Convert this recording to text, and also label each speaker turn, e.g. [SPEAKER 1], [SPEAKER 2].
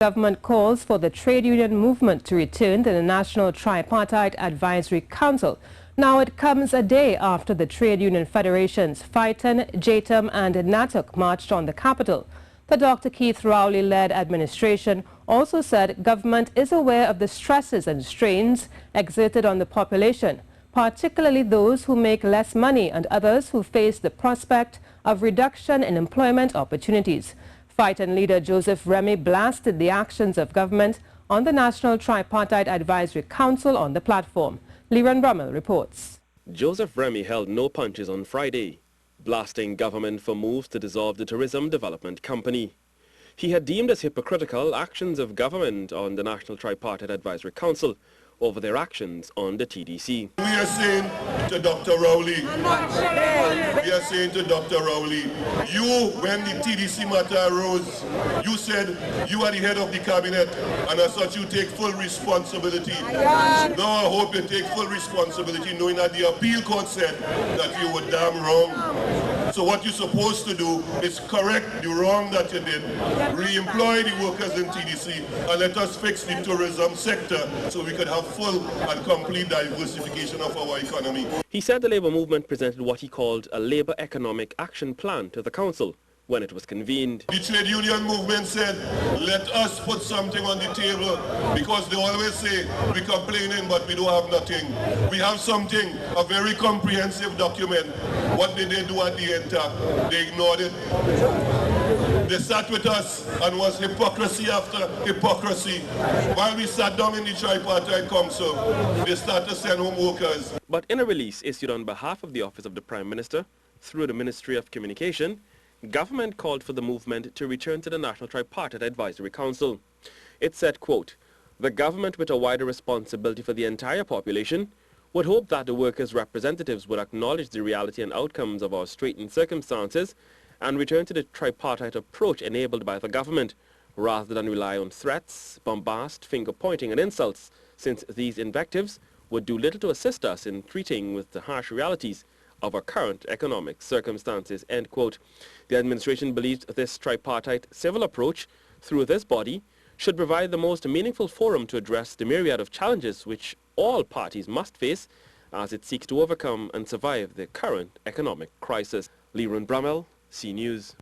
[SPEAKER 1] Government calls for the trade union movement to return to the National Tripartite Advisory Council. Now it comes a day after the trade union federations Fighton, JTAM and NATUC marched on the capital. The Dr. Keith Rowley-led administration also said government is aware of the stresses and strains exerted on the population, particularly those who make less money and others who face the prospect of reduction in employment opportunities. Fighton leader Joseph Remy blasted the actions of government on the National Tripartite Advisory Council on the platform. Liran Brummel reports.
[SPEAKER 2] Joseph Remy held no punches on Friday, blasting government for moves to dissolve the Tourism Development Company. He had deemed as hypocritical actions of government on the National Tripartite Advisory Council over their actions on the TDC.
[SPEAKER 3] We are saying to Dr. Rowley, you, when the TDC matter arose, you said you are the head of the cabinet, and as such you take full responsibility. Now I hope you take full responsibility, knowing that the appeal court said that you were damn wrong. So what you're supposed to do is correct the wrong that you did, re-employ the workers in TDC, and let us fix the tourism sector so we could have full and complete diversification of our economy.
[SPEAKER 2] He said the labour movement presented what he called a labour economic action plan to the council when it was convened.
[SPEAKER 3] The trade union movement said, let us put something on the table, because they always say we're complaining but we don't have nothing. We have something, a very comprehensive document. What did they do at the enter? They ignored it. They sat with us and was hypocrisy after hypocrisy. While we sat down in the Tripartite Council, they started to send home workers.
[SPEAKER 2] But in a release issued on behalf of the Office of the Prime Minister through the Ministry of Communication, government called for the movement to return to the National Tripartite Advisory Council. It said, quote, the government, with a wider responsibility for the entire population, would hope that the workers' representatives would acknowledge the reality and outcomes of our straitened circumstances and return to the tripartite approach enabled by the government, rather than rely on threats, bombast, finger-pointing and insults, since these invectives would do little to assist us in treating with the harsh realities of our current economic circumstances, end quote. The administration believes this tripartite civil approach through this body should provide the most meaningful forum to address the myriad of challenges which all parties must face as it seeks to overcome and survive the current economic crisis. Liran Brummel, C News.